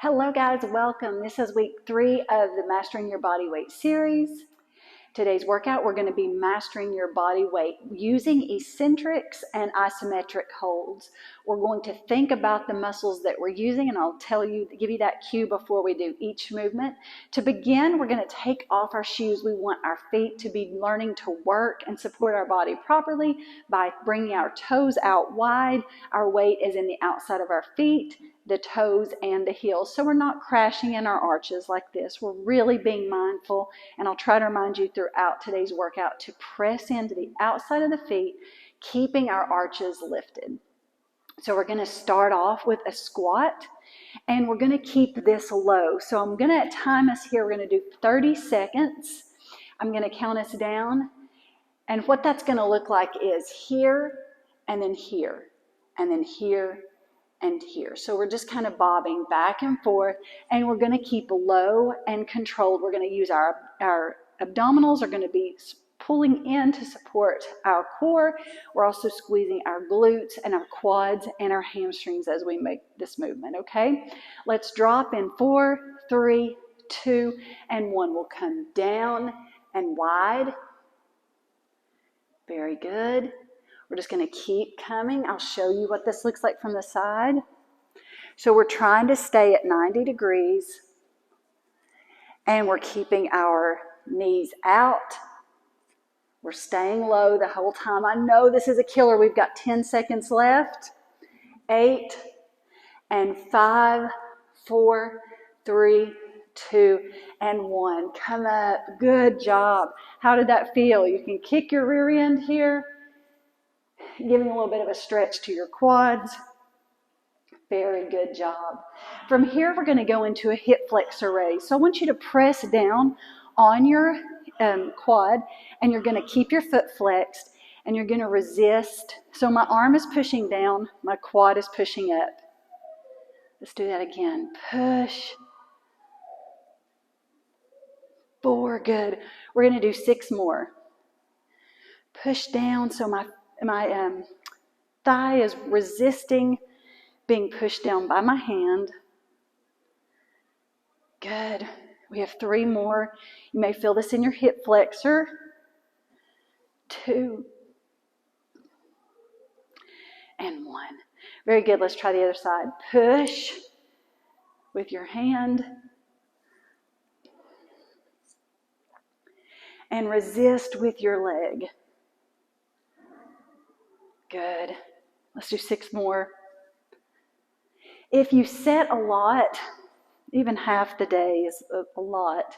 Hello guys, welcome. This is week 3 of the Mastering Your Body Weight series. Today's workout, we're going to be mastering your body weight using eccentrics and isometric holds. We're going to think about the muscles that we're using, and I'll give you that cue before we do each movement. To begin, we're going to take off our shoes. We want our feet to be learning to work and support our body properly by bringing our toes out wide. Our weight is in the outside of our feet, the toes and the heels, so we're not crashing in our arches like this. We're really being mindful, and I'll try to remind you throughout today's workout to press into the outside of the feet, keeping our arches lifted. So we're going to start off with a squat, and we're going to keep this low. So I'm going to time us here. We're going to do 30 seconds. I'm going to count us down, and what that's going to look like is here, and then here, and then here, and here. So we're just kind of bobbing back and forth, and we're going to keep low and controlled. We're going to use our abdominals are going to be pulling in to support our core. We're also squeezing our glutes and our quads and our hamstrings as we make this movement, okay? Let's drop in 4, 3, 2, and 1. We'll come down and wide. Very good. We're just going to keep coming. I'll show you what this looks like from the side. So we're trying to stay at 90 degrees, and we're keeping our knees out. We're staying low the whole time. I know this is a killer. We've got 10 seconds left. 8 and 5, 4, 3, 2, and 1. Come up. Good job. How did that feel? You can kick your rear end here, giving a little bit of a stretch to your quads. Very good job. From here, we're going to go into a hip flexor raise. So I want you to press down on your quad, and you're going to keep your foot flexed, and you're going to resist. So my arm is pushing down, my quad is pushing up. Let's do that again. Push. 4, good. We're going to do 6 more. Push down so my thigh is resisting being pushed down by my hand. Good. We have 3 more. You may feel this in your hip flexor. 2 and 1. Very good. Let's try the other side. Push with your hand and resist with your leg. Good. Let's do 6 more. If you set a lot, even half the day is a lot,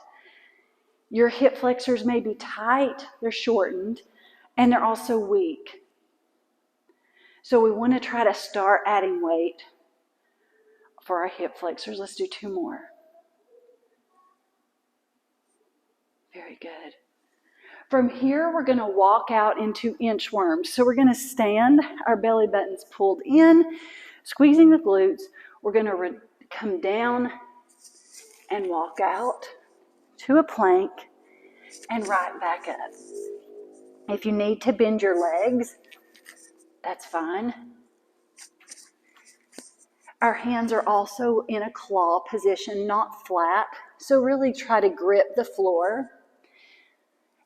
your hip flexors may be tight, they're shortened, and they're also weak. So we want to try to start adding weight for our hip flexors. Let's do 2 more. Very good. From here, we're going to walk out into inchworms. So we're going to stand, our belly button's pulled in, squeezing the glutes. We're going to come down and walk out to a plank and right back up. If you need to bend your legs, that's fine. Our hands are also in a claw position, not flat. So really try to grip the floor.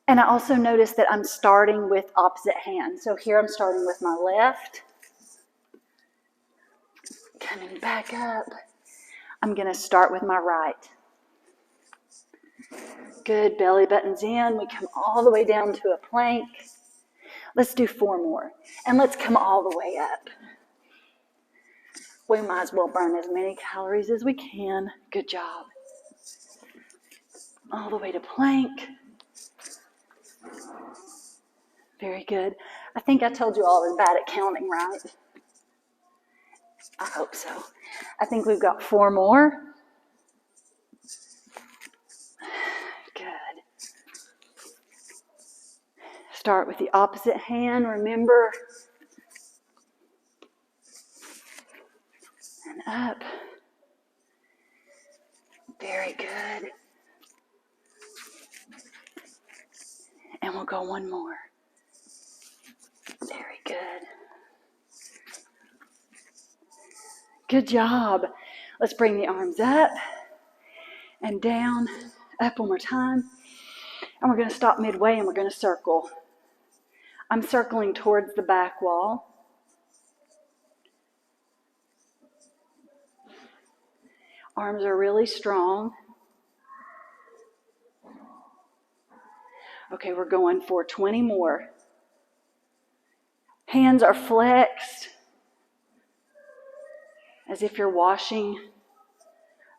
And I also notice that I'm starting with opposite hand. So here I'm starting with my left. Coming back up. I'm going to start with my right. Good. Belly button's in. We come all the way down to a plank. Let's do 4 more. And let's come all the way up. We might as well burn as many calories as we can. Good job. All the way to plank. Very good. I think I told you all I was bad at counting, right? I hope so. I think we've got 4 more. Good. Start with the opposite hand, remember. And up. Very good. And we'll go 1 more. Very good. Good job. Let's bring the arms up and down, up one more time. And we're going to stop midway and we're going to circle. I'm circling towards the back wall. Arms are really strong. Okay, we're going for 20 more. Hands are flexed as if you're washing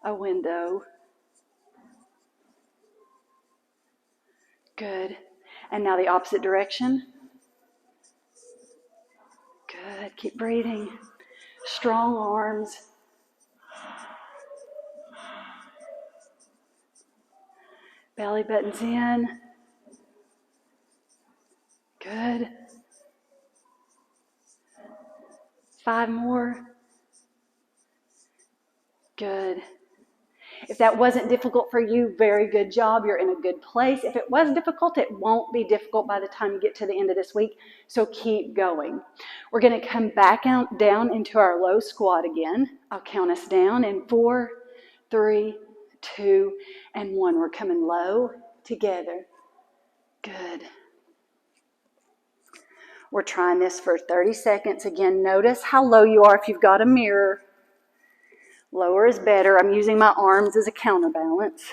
a window. Good. And now the opposite direction. Good. Keep breathing. Strong arms. Belly buttons in. Good. 5 more. Good. If that wasn't difficult for you, very good job. You're in a good place. If it was difficult, it won't be difficult by the time you get to the end of this week. So keep going. We're going to come back out down into our low squat again. I'll count us down in 4, 3, 2, and 1. We're coming low together. Good. We're trying this for 30 seconds. Again, notice how low you are if you've got a mirror. Lower is better. I'm using my arms as a counterbalance.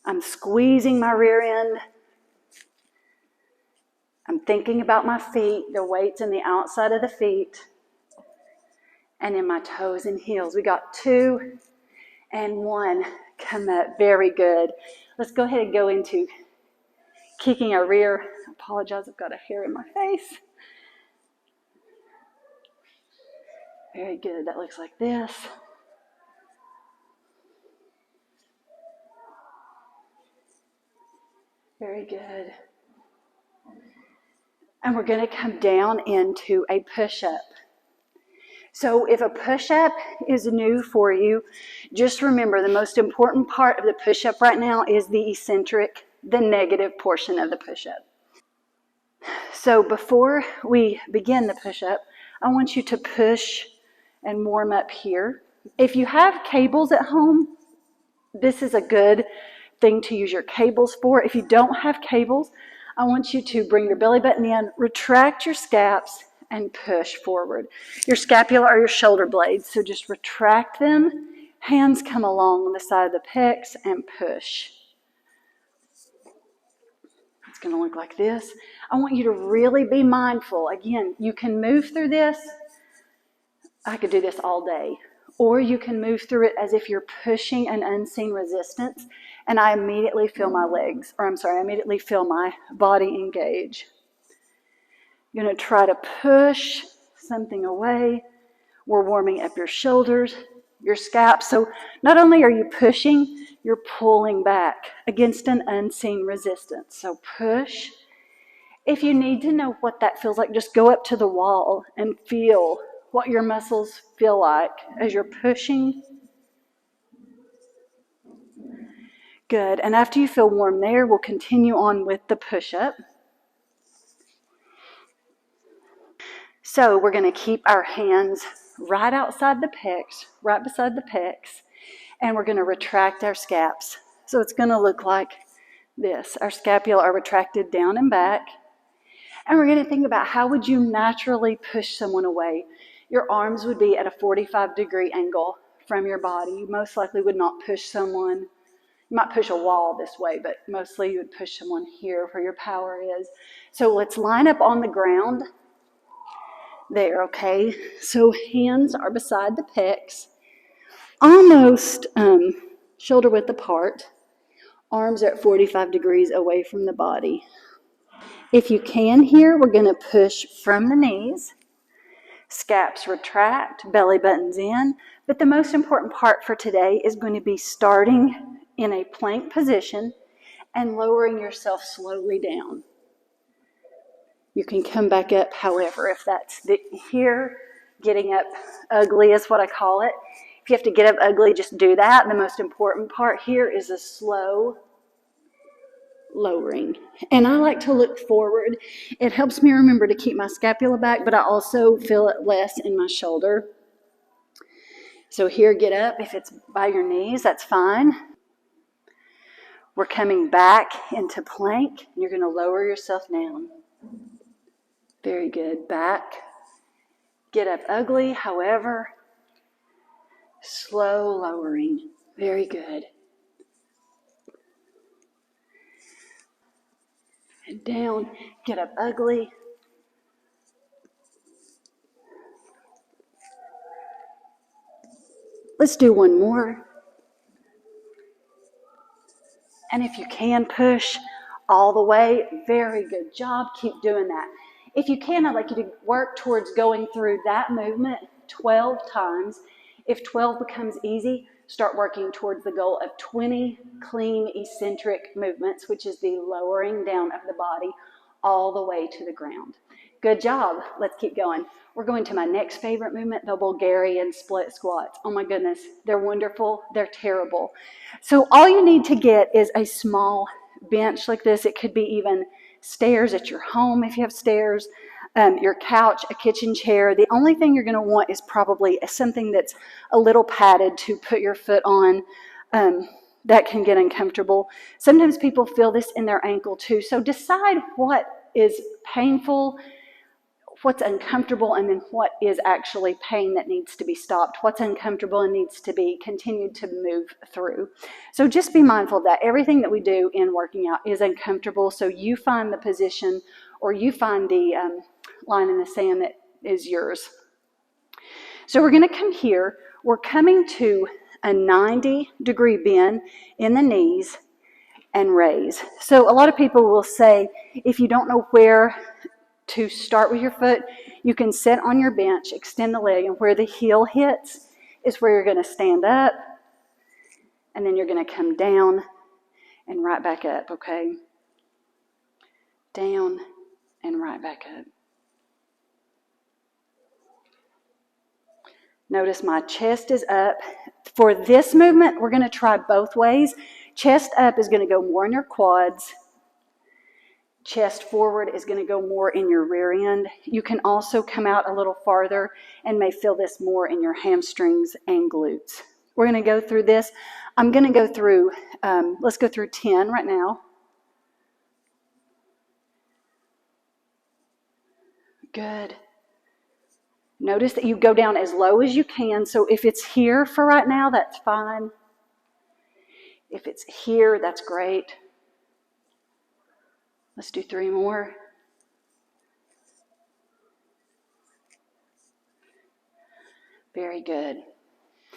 I'm squeezing my rear end. I'm thinking about my feet, the weights in the outside of the feet, and in my toes and heels. We got 2 and 1. Come up. Very good. Let's go ahead and go into kicking our rear. I apologize, I've got a hair in my face. Very good. That looks like this. Very good. And we're going to come down into a push-up. So if a push-up is new for you, just remember the most important part of the push-up right now is the eccentric, the negative portion of the push-up. So before we begin the push-up, I want you to push and warm up here. If you have cables at home, this is a good thing to use your cables for. If you don't have cables, I want you to bring your belly button in, retract your scaps, and push forward. Your scapula are your shoulder blades, so just retract them. Hands come along the side of the pecs and push. It's going to look like this. I want you to really be mindful. Again, you can move through this. I could do this all day. Or you can move through it as if you're pushing an unseen resistance, and I immediately feel my legs, I immediately feel my body engage. You're going to try to push something away. We're warming up your shoulders, your scap. So not only are you pushing, you're pulling back against an unseen resistance. So push. If you need to know what that feels like, just go up to the wall and feel what your muscles feel like as you're pushing. Good. And after you feel warm there, we'll continue on with the push-up. So we're going to keep our hands right outside the pecs, right beside the pecs, and we're going to retract our scaps. So it's going to look like this. Our scapula are retracted down and back. And we're going to think about how would you naturally push someone away. Your arms would be at a 45-degree angle from your body. You most likely would not push someone. You might push a wall this way, but mostly you would push someone here where your power is. So let's line up on the ground. There, okay? So hands are beside the pecs, almost shoulder width apart. Arms are at 45 degrees away from the body. If you can here, we're going to push from the knees. Scaps retract, belly buttons in. But the most important part for today is going to be starting in a plank position and lowering yourself slowly down. You can come back up, however, if that's here, getting up ugly is what I call it. If you have to get up ugly, just do that. The most important part here is a slow lowering. And I like to look forward. It helps me remember to keep my scapula back, but I also feel it less in my shoulder. So here, get up. If it's by your knees, that's fine. We're coming back into plank. You're going to lower yourself down. Very good. Back. Get up ugly, however, slow lowering. Very good. And down. Get up ugly. Let's do one more. And if you can push all the way, very good job. Keep doing that. If you can, I'd like you to work towards going through that movement 12 times. If 12 becomes easy, start working towards the goal of 20 clean eccentric movements, which is the lowering down of the body all the way to the ground. Good job. Let's keep going. We're going to my next favorite movement, the Bulgarian split squats. Oh my goodness, they're wonderful. They're terrible. So all you need to get is a small bench like this. It could be even stairs at your home if you have stairs, your couch, a kitchen chair. The only thing you're going to want is probably something that's a little padded to put your foot on. That can get uncomfortable. Sometimes people feel this in their ankle too. So decide what is painful, what's uncomfortable, and then what is actually pain that needs to be stopped, what's uncomfortable and needs to be continued to move through. So just be mindful that everything that we do in working out is uncomfortable, so you find the position or you find the line in the sand that is yours. So we're going to come here. We're coming to a 90-degree bend in the knees and raise. So a lot of people will say, if you don't know where to start with your foot, you can sit on your bench, extend the leg, and where the heel hits is where you're going to stand up, and then you're going to come down and right back up, okay? Down and right back up. Notice my chest is up. For this movement, we're going to try both ways. Chest up is going to go more in your quads. Chest forward is going to go more in your rear end. You can also come out a little farther and may feel this more in your hamstrings and glutes. We're going to go through this. I'm going to go through, let's go through 10 right now. Good. Notice that you go down as low as you can. So if it's here for right now, that's fine. If it's here, that's great. Let's do 3 more. Very good.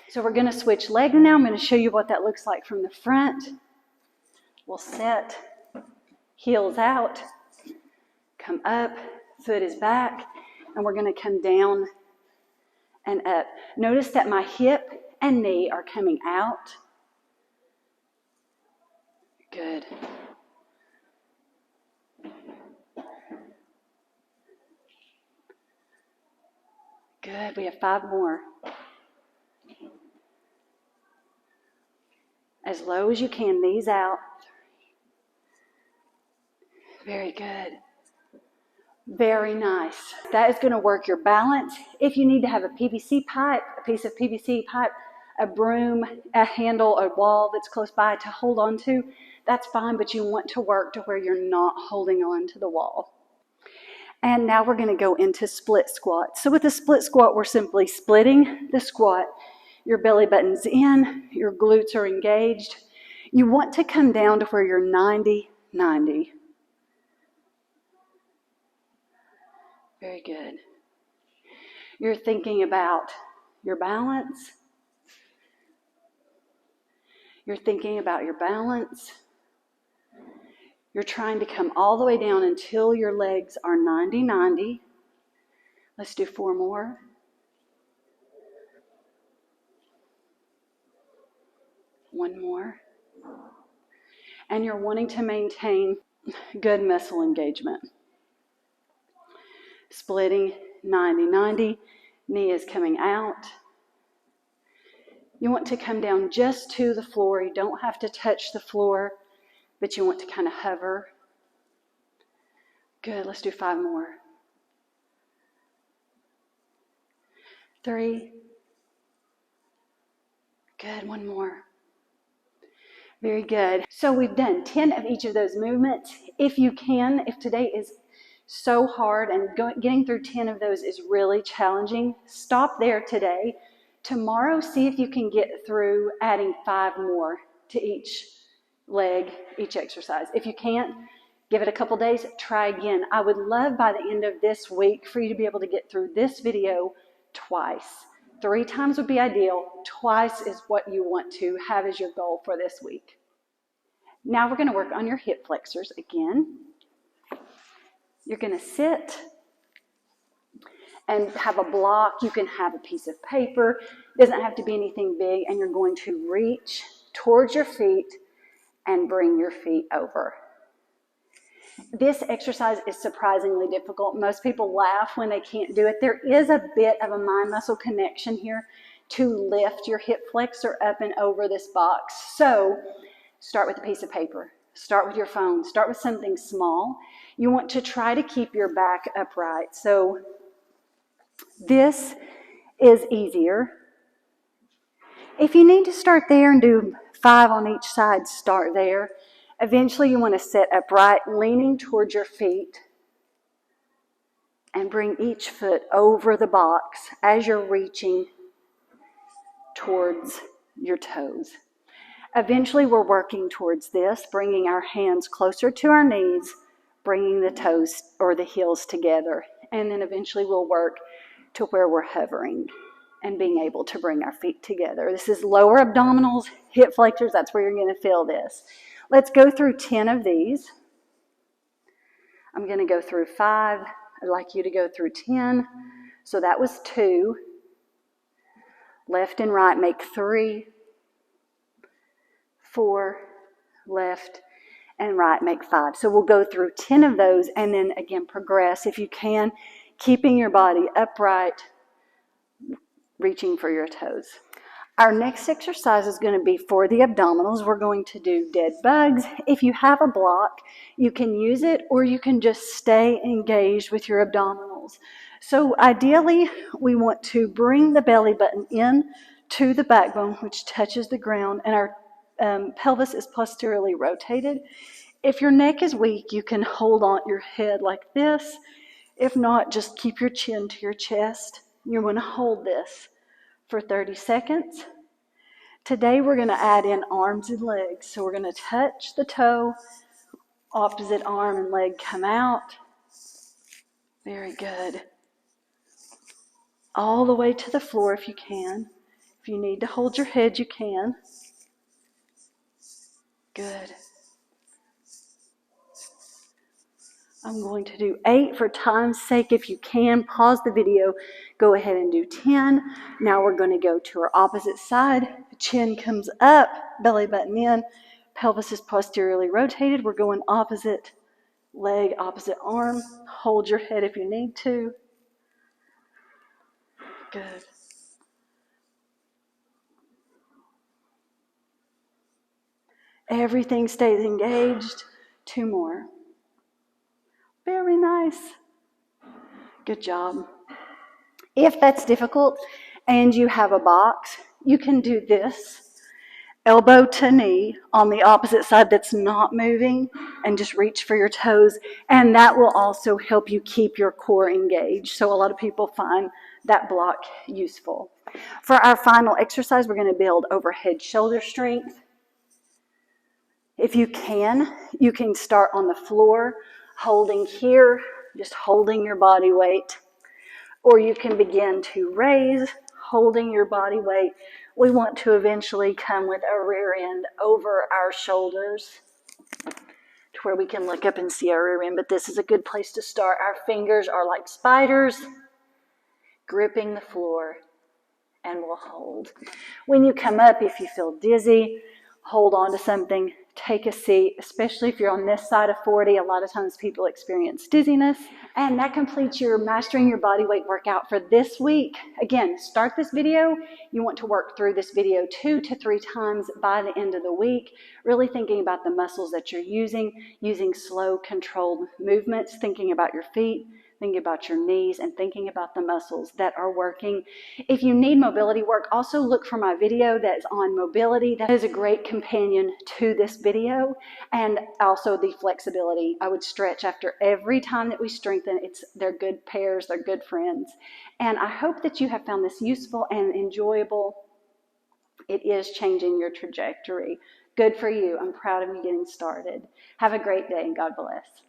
So we're going to switch legs now. I'm going to show you what that looks like from the front. We'll set, heels out, come up, foot is back, and we're going to come down and up. Notice that my hip and knee are coming out. Good. Good. We have 5 more. As low as you can, knees out. Very good. Very nice. That is going to work your balance. If you need to have a PVC pipe, a piece of PVC pipe, a broom, a handle, a wall that's close by to hold on to, that's fine, but you want to work to where you're not holding on to the wall. And now we're going to go into split squat. So with a split squat, we're simply splitting the squat. Your belly button's in, your glutes are engaged. You want to come down to where you're 90-90. Very good. You're thinking about your balance. You're thinking about your balance. You're trying to come all the way down until your legs are 90-90. Let's do 4 more. One more. And you're wanting to maintain good muscle engagement. Splitting 90-90. Knee is coming out. You want to come down just to the floor. You don't have to touch the floor, but you want to kind of hover. Good. Let's do 5 more. 3, Good, one more. Very good. So we've done 10 of each of those movements. If you can, if today is so hard and getting through 10 of those is really challenging, stop there today. Tomorrow, see if you can get through adding 5 more to each leg, each exercise. If you can't, give it a couple days, try again. I would love by the end of this week for you to be able to get through this video twice. 3 times would be ideal. Twice is what you want to have as your goal for this week. Now we're going to work on your hip flexors again. You're going to sit and have a block. You can have a piece of paper. It doesn't have to be anything big. And you're going to reach towards your feet and bring your feet over. This exercise is surprisingly difficult. Most people laugh when they can't do it. There is a bit of a mind-muscle connection here to lift your hip flexor up and over this box. So start with a piece of paper. Start with your phone. Start with something small. You want to try to keep your back upright. So this is easier. If you need to start there and do 5 on each side, start there. Eventually you want to sit upright, leaning towards your feet, and bring each foot over the box as you're reaching towards your toes. Eventually we're working towards this, bringing our hands closer to our knees, bringing the toes or the heels together. And then eventually we'll work to where we're hovering and being able to bring our feet together. This is lower abdominals, hip flexors. That's where you're going to feel this. Let's go through 10 of these. I'm going to go through 5. I'd like you to go through 10. So that was 2. Left and right make 3. 4. Left and right make 5. So we'll go through 10 of those and then again progress if you can, keeping your body upright, reaching for your toes. Our next exercise is going to be for the abdominals. We're going to do dead bugs. If you have a block, you can use it or you can just stay engaged with your abdominals. So ideally, we want to bring the belly button in to the backbone, which touches the ground, and our pelvis is posteriorly rotated. If your neck is weak, you can hold on your head like this. If not, just keep your chin to your chest. You're going to hold this for 30 seconds. Today we're going to add in arms and legs. So we're going to touch the toe, opposite arm and leg come out. Very good. All the way to the floor if you can. If you need to hold your head, you can. Good. I'm going to do 8 for time's sake. If you can, pause the video, go ahead and do 10. Now we're going to go to our opposite side. The chin comes up, belly button in, pelvis is posteriorly rotated. We're going opposite leg, opposite arm. Hold your head if you need to. Good. Everything stays engaged. 2 more. Very nice. Good job. If that's difficult and you have a box, you can do this, elbow to knee on the opposite side that's not moving, and just reach for your toes, and that will also help you keep your core engaged. So a lot of people find that block useful. For our final exercise, we're going to build overhead shoulder strength. If you can start on the floor, holding here, just holding your body weight. Or you can begin to raise, holding your body weight. We want to eventually come with our rear end over our shoulders to where we can look up and see our rear end, but this is a good place to start. Our fingers are like spiders, gripping the floor, and we'll hold. When you come up, if you feel dizzy, hold on to something. Take a seat, especially if you're on this side of 40. A lot of times people experience dizziness. And that completes your Mastering Your Body Weight workout for this week. Again, start this video. You want to work through this video 2 to 3 times by the end of the week, really thinking about the muscles that you're using slow, controlled movements, thinking about your feet, thinking about your knees, and thinking about the muscles that are working. If you need mobility work, also look for my video that's on mobility. That is a great companion to this video. And also the flexibility. I would stretch after every time that we strengthen. They're good pairs, they're good friends. And I hope that you have found this useful and enjoyable. It is changing your trajectory. Good for you. I'm proud of you getting started. Have a great day and God bless.